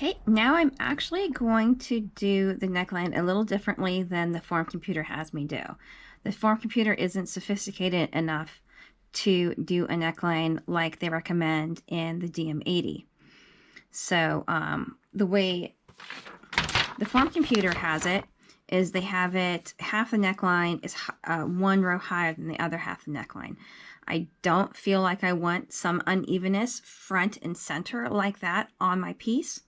Okay, now I'm actually going to do the neckline a little differently than the form computer has me do. The form computer isn't sophisticated enough to do a neckline like they recommend in the DM80. So the way the form computer has it is they have it, half the neckline is one row higher than the other half of the neckline. I don't feel like I want some unevenness front and center like that on my piece.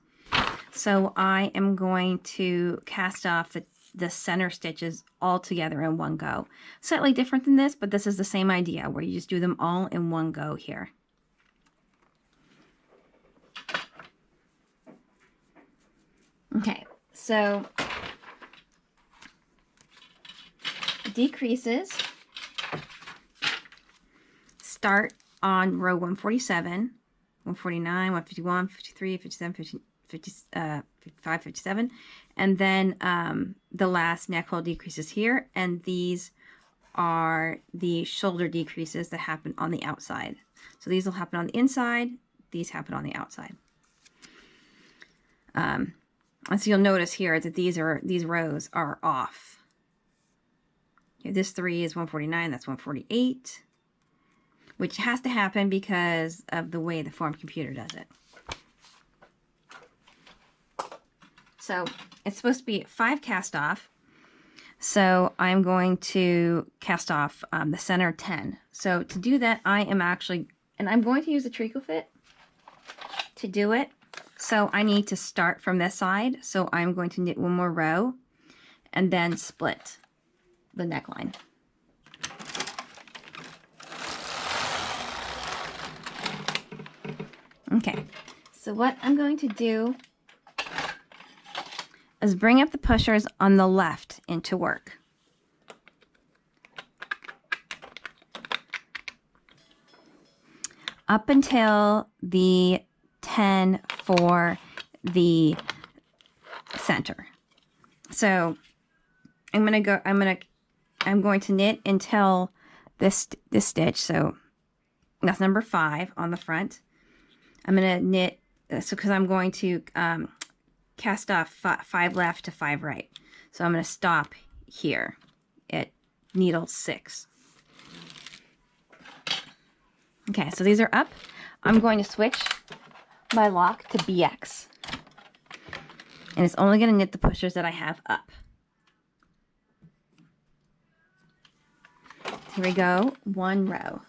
So I am going to cast off the center stitches all together in one go. Slightly different than this, but this is the same idea where you just do them all in one go here. Okay, so decreases start on row 147, 149, 151, 53, 57, 55, 57, and then the last neck hole decreases here, and these are the shoulder decreases that happen on the outside. So these will happen on the inside, these happen on the outside. And so you'll notice here that these rows are off. Okay, this 3 is 149, that's 148, which has to happen because of the way the form computer does it. So it's supposed to be 5 cast off. So I'm going to cast off the center 10. So to do that, I am actually, and I'm going to use the Tricofit to do it. So I need to start from this side. So I'm going to knit one more row and then split the neckline. Okay, so what I'm going to do is bring up the pushers on the left into work. Up until the 10 for the center. So I'm going to knit until this stitch. So that's number 5 on the front. I'm going to knit, so because I'm going to cast off 5 left to 5 right. So I'm going to stop here at needle 6. Okay, so these are up. I'm going to switch my lock to BX. And it's only going to knit the pushers that I have up. Here we go, 1 row.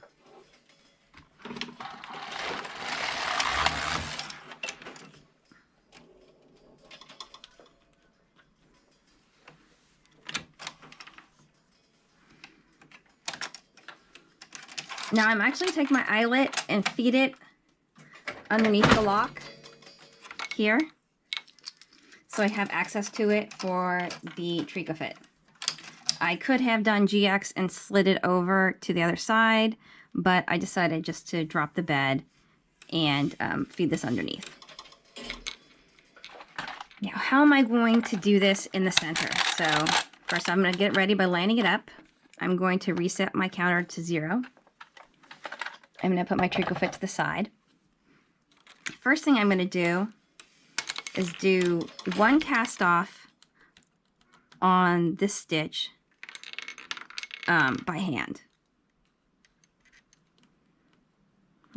Now I'm actually going to take my eyelet and feed it underneath the lock here, so I have access to it for the Tricofit. I could have done GX and slid it over to the other side, but I decided just to drop the bed and feed this underneath. Now, how am I going to do this in the center? So first I'm going to get ready by lining it up. I'm going to reset my counter to 0. I'm going to put my Tricofit to the side. First thing I'm going to do is do 1 cast off on this stitch by hand.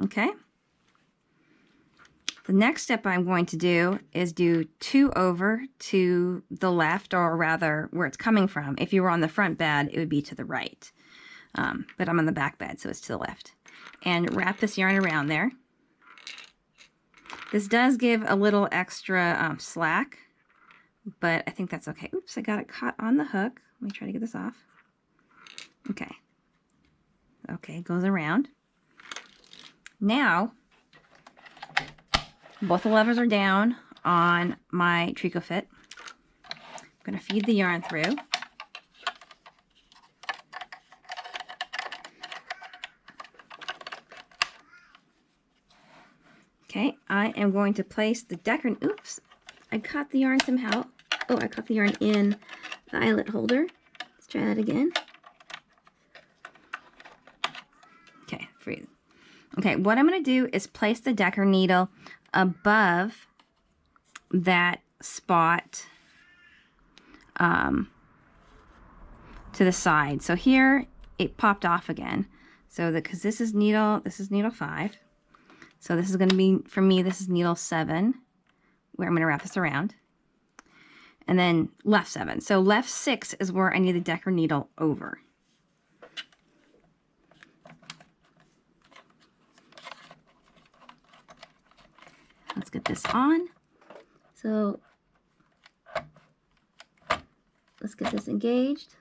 Okay. The next step I'm going to do is do 2 over to the left, or rather where it's coming from. If you were on the front bed, it would be to the right. But I'm on the back bed, so it's to the left. And wrap this yarn around there. This does give a little extra slack, but I think that's okay. Oops, I got it caught on the hook. Let me try to get this off. Okay. Okay, it goes around. Now, both the levers are down on my Tricofit. I'm going to feed the yarn through. Okay, I am going to place the decker. Oops, I caught the yarn somehow. Oh, I caught the yarn in the eyelet holder. Let's try that again. Okay, free. Okay, what I'm going to do is place the decker needle above that spot to the side. So here it popped off again. So because this is needle 5. So this is going to be, for me, this is needle 7, where I'm going to wrap this around. And then left 7. So left 6 is where I need the decker needle over. Let's get this on. So let's get this engaged.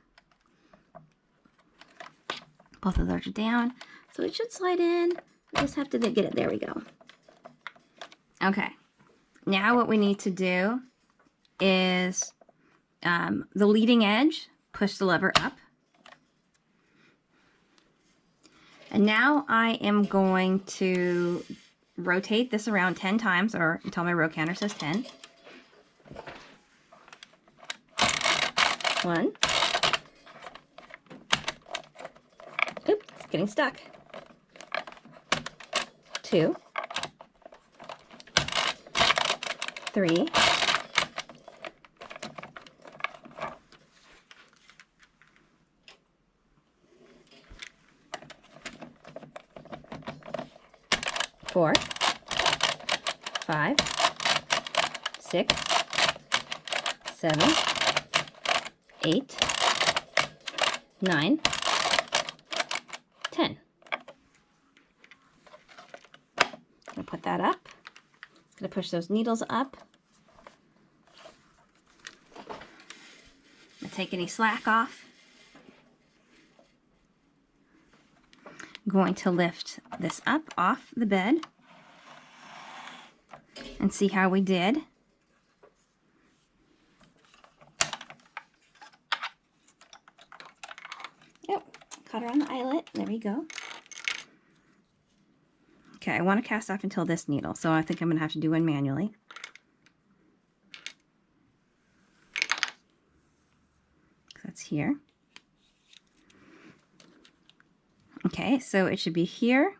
Both of those are down. So it should slide in. We just have to get it. There we go. Okay. Now what we need to do is the leading edge, push the lever up. And now I am going to rotate this around 10 times, or until my row counter says 10. 1. Oops, it's getting stuck. 2. 3. 4, 5, 6, 7, 8, 9, 10. I'm going to put that up. It's going to push those needles up. I'm going to take any slack off. I'm going to lift this up off the bed and see how we did. Yep, caught her on the eyelet. There we go. Okay, I want to cast off until this needle, so I think I'm going to have to do one manually. That's here. Okay, so it should be here.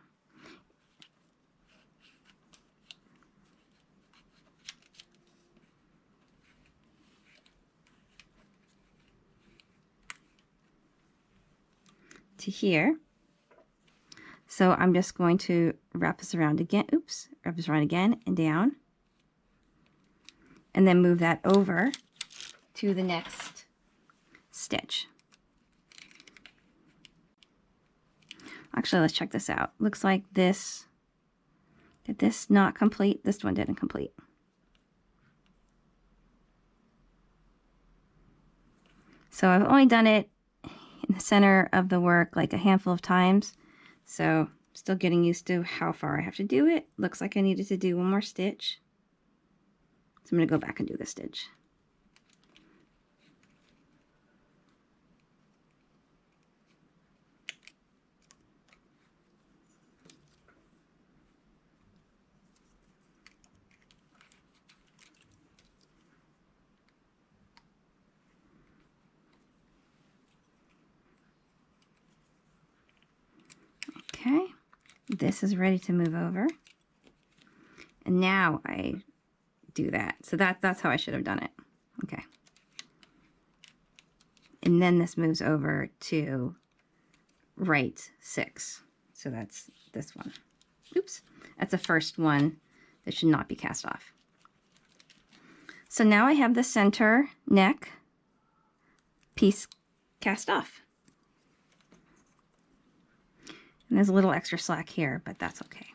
To here. So I'm just going to wrap this around again. Oops, wrap this around again and down. And then move that over to the next stitch. Actually, let's check this out. Looks like this, did this not complete? This one didn't complete. So I've only done it in the center of the work like a handful of times. So still getting used to how far I have to do it. Looks like I needed to do one more stitch. So I'm going to go back and do the stitch. Okay, this is ready to move over. And now I do that. So that's how I should have done it. Okay. And then this moves over to right 6. So that's this one. Oops. That's the first one that should not be cast off. So now I have the center neck piece cast off. And there's a little extra slack here, but that's okay.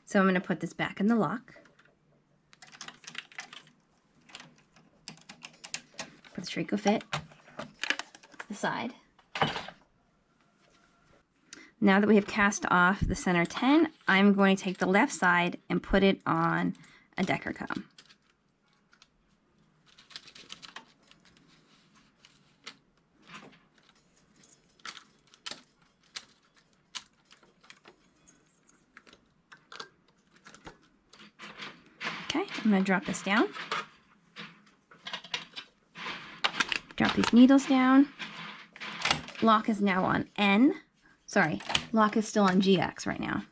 So I'm going to put this back in the lock. Put the Tricofit to the side. Now that we have cast off the center 10, I'm going to take the left side and put it on a decker comb. Okay, I'm going to drop this down. Drop these needles down. lock is now on N. Sorry, lock is still on GX right now.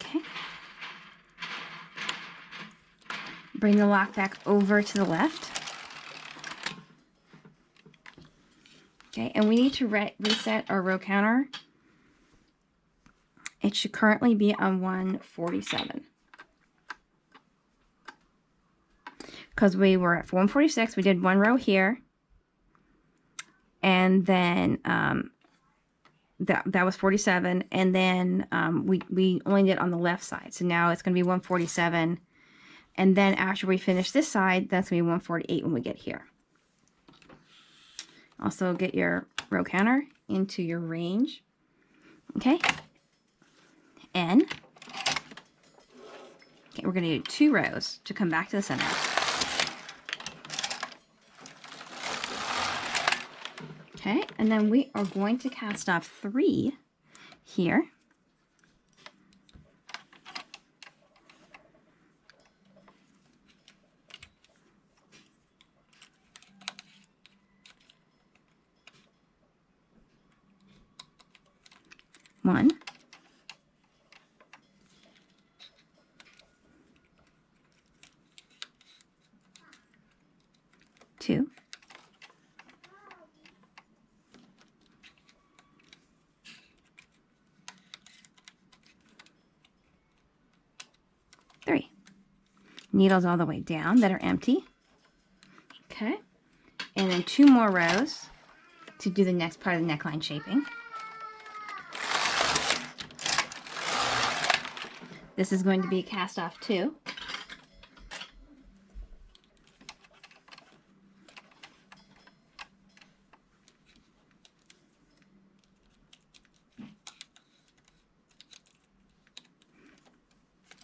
Okay. Bring the lock back over to the left. Okay, and we need to reset our row counter. It should currently be on 147. Because we were at 146, we did one row here. And then that was 47. And then we only did on the left side. So now it's going to be 147. And then after we finish this side, that's going to be 148 when we get here. Also get your row counter into your range. Okay. N. Okay, we're going to do 2 rows to come back to the center. Okay, and then we are going to cast off 3 here. One. 2. 3. Needles all the way down that are empty. Okay. And then 2 more rows to do the next part of the neckline shaping. This is going to be cast off 2.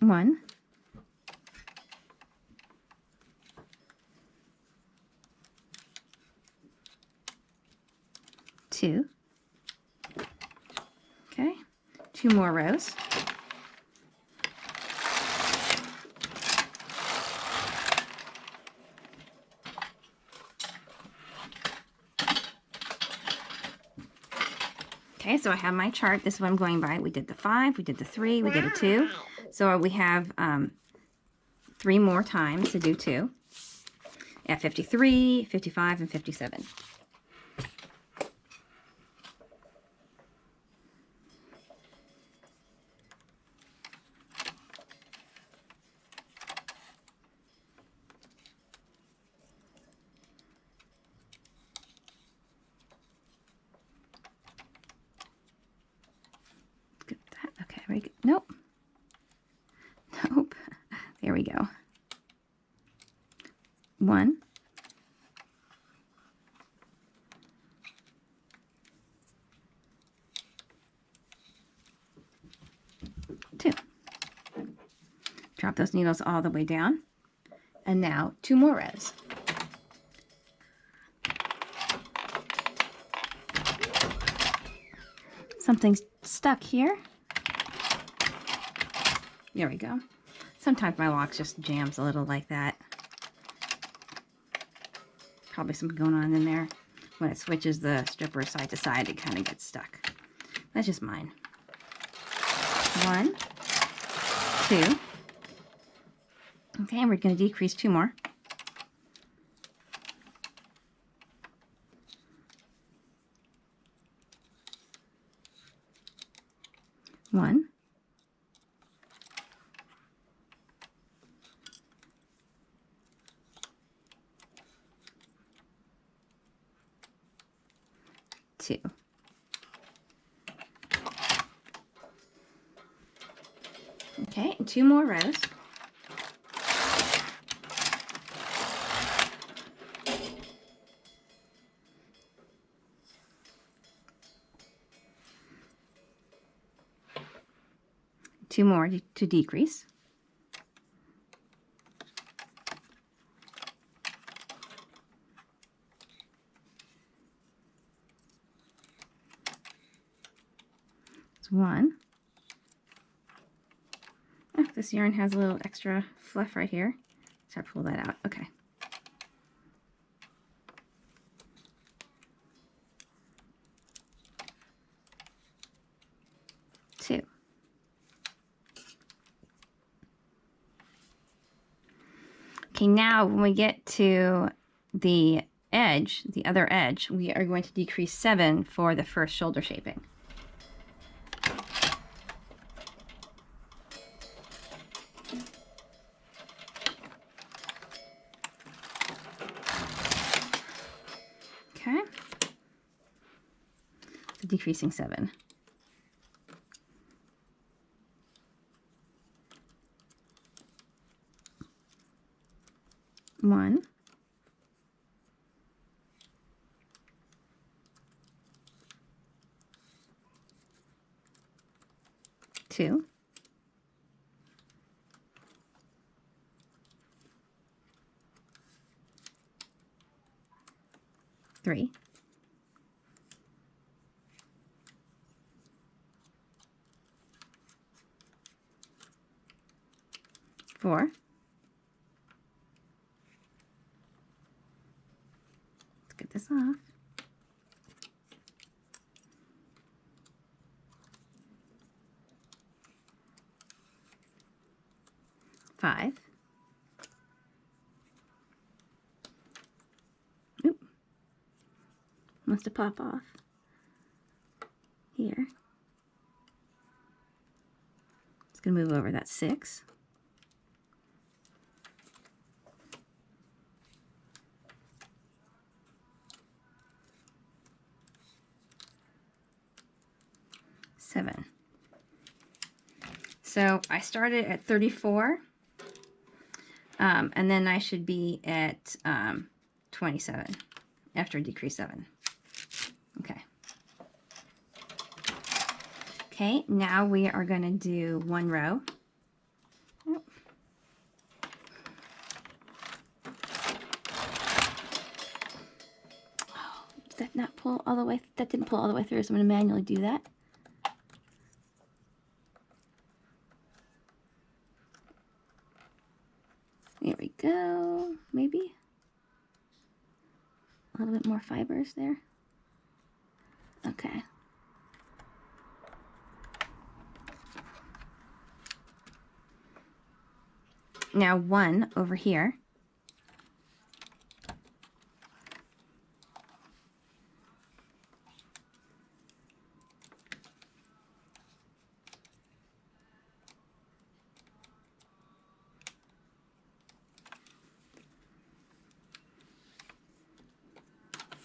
One. 2. Okay, 2 more rows. Okay, so I have my chart. This is what I'm going by. We did the 5, we did the 3, we did a 2. So we have 3 more times to do 2 at 53, 55, and 57. Get that. Okay, very good. Nope. Nope. There we go. 1. 2. Drop those needles all the way down. And now 2 more rows. Something's stuck here. There we go. Sometimes my lock just jams a little like that. Probably something going on in there. When it switches the stripper side to side, it kind of gets stuck. That's just mine. 1, 2. Okay, and we're going to decrease 2 more. 1. 2. Okay, and 2 more rows. Two more to decrease. It's 1. Oh, this yarn has a little extra fluff right here. So I pull that out. Okay. Two. Okay, now when we get to the edge, the other edge, we are going to decrease 7 for the first shoulder shaping. Okay. So decreasing 7. 1, 2, 3, 4, let's get this off, 5, oop, wants to pop off here. It's going to move over, that's 6, 7. So I started at 34, and then I should be at 27 after decrease 7. Okay. Okay, now we are going to do 1 row. Oh. Did that not pull all the way? That didn't pull all the way through, so I'm going to manually do that. There we go. Maybe a little bit more fibers there. Okay. Now 1 over here.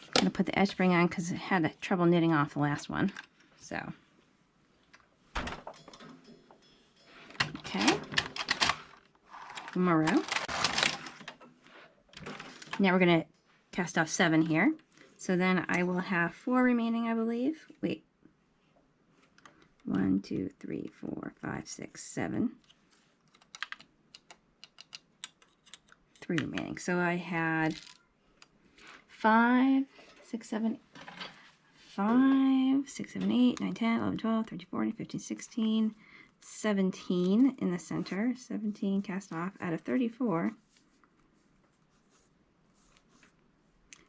I'm going to put the edge spring on because it had trouble knitting off the last one. So, okay. 1 more row. Now we're going to cast off 7 here. So then I will have 4 remaining, I believe. Wait. 1, 2, 3, 4, 5, 6, 7. 3 remaining. So I had 5, 6, 7, 5, 6, 7, 8, 9, 10, 11, 12, 13, 14, 15, 16, 17 in the center. 17 cast off out of 34.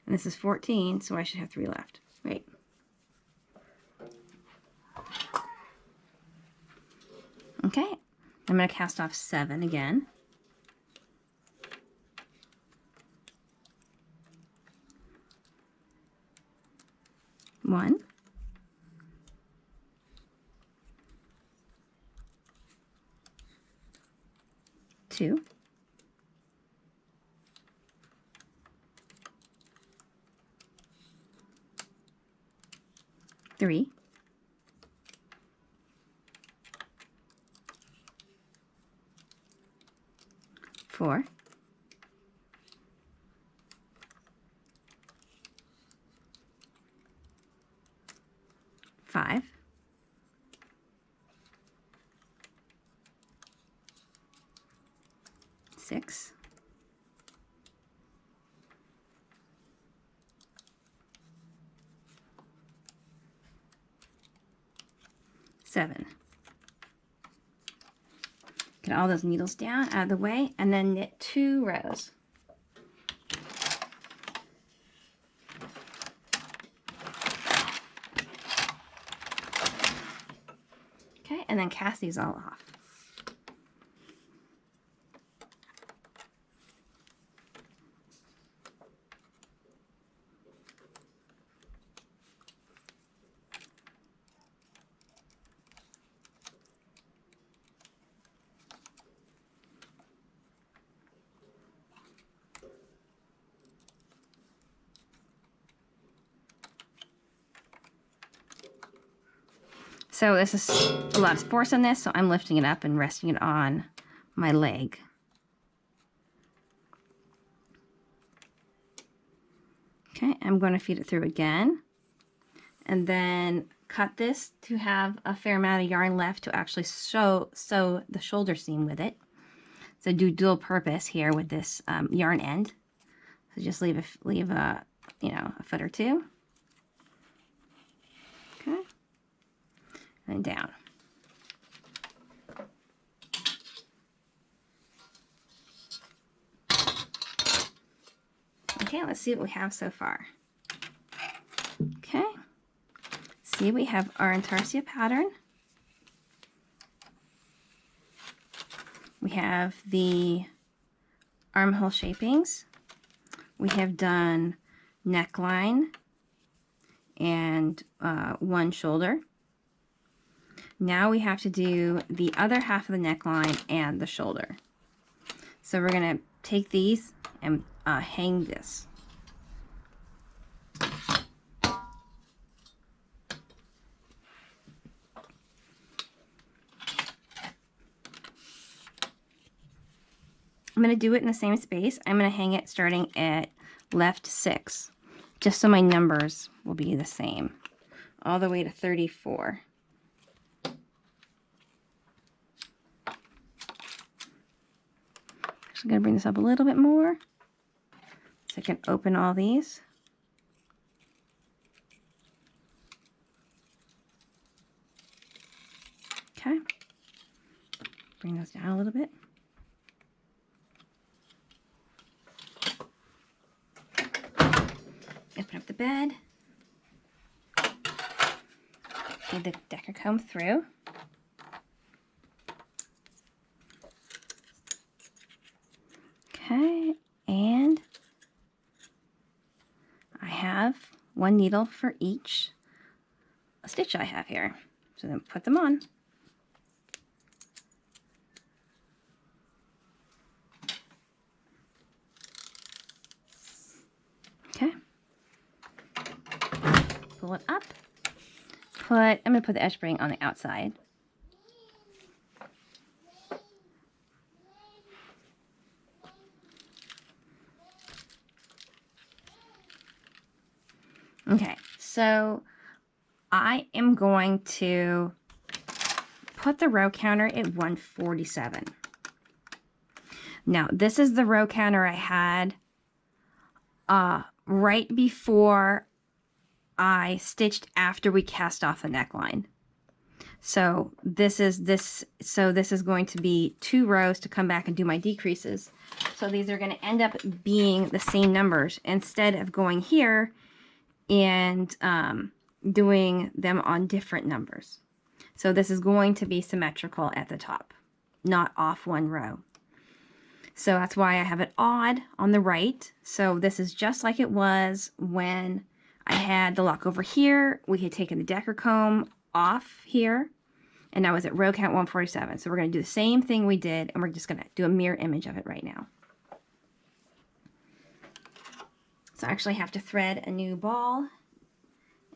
And this is 14, so I should have 3 left. Wait. Okay. I'm going to cast off 7 again. 1, 2, 3, 4, 5, 6, 7. Get all those needles down, out of the way, and then knit 2 rows. Okay, and then cast these all off. So this is a lot of force on this, so I'm lifting it up and resting it on my leg. Okay, I'm going to feed it through again, and then cut this to have a fair amount of yarn left to actually sew the shoulder seam with it. So do dual purpose here with this yarn end. So just leave a a foot or two. Okay, and down. Okay, let's see what we have so far. Okay, see, we have our intarsia pattern. We have the armhole shapings. We have done neckline and one shoulder. Now we have to do the other half of the neckline and the shoulder. So we're going to take these and hang this. I'm going to do it in the same space. I'm going to hang it starting at left 6, just so my numbers will be the same, all the way to 34. So I'm going to bring this up a little bit more so I can open all these. Okay, bring those down a little bit. Open up the bed, feed the decker comb through. Okay, and I have 1 needle for each stitch I have here. So then put them on. Okay. Pull it up. I'm going to put the edge spring on the outside. Okay, so I am going to put the row counter at 147. Now, this is the row counter I had right before I stitched after we cast off the neckline. So this is going to be 2 rows to come back and do my decreases. So these are going to end up being the same numbers instead of going here and doing them on different numbers. So this is going to be symmetrical at the top, not off 1 row. So that's why I have it odd on the right. So this is just like it was when I had the lock over here. We had taken the decker comb off here, and I was at row count 147. So we're going to do the same thing we did, and we're just going to do a mirror image of it right now. So I actually have to thread a new ball.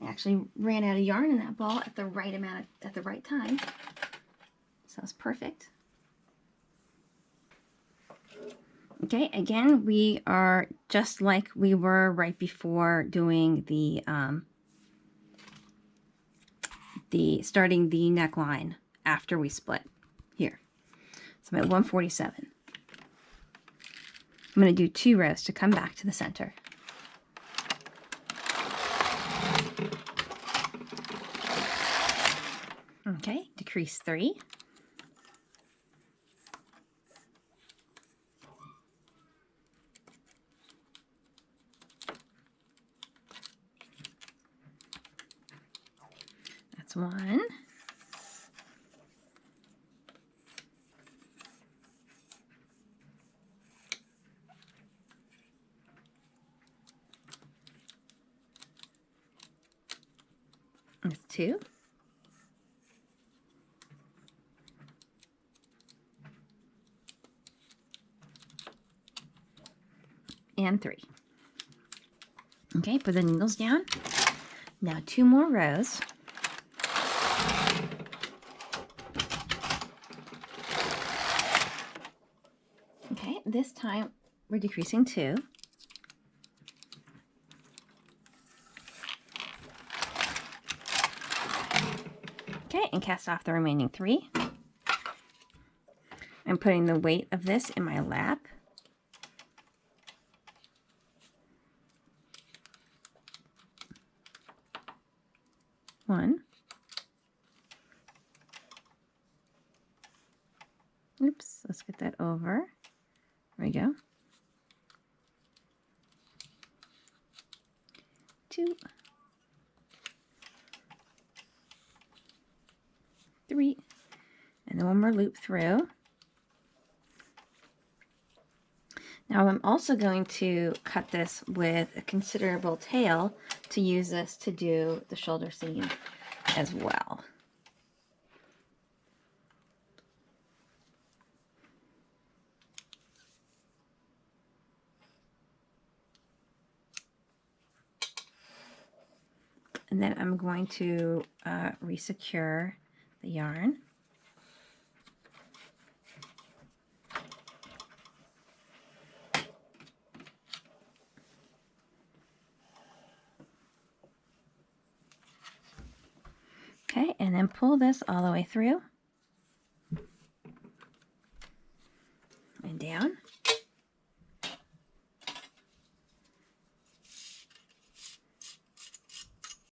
I actually ran out of yarn in that ball at the right amount at the right time. So it's perfect. Okay, again, we are just like we were right before doing the starting the neckline after we split here. So I'm at 147. I'm going to do 2 rows to come back to the center. Okay, decrease 3. That's one. That's two. And three. Okay, put the needles down. Now 2 more rows. Okay, this time we're decreasing 2. Okay, and cast off the remaining 3. I'm putting the weight of this in my lap. One. Oops, let's get that over. There we go. 2. 3. And then one more loop through. Now I'm also going to cut this with a considerable tail to use this to do the shoulder seam as well. And then I'm going to resecure the yarn. Okay, and then pull this all the way through and down.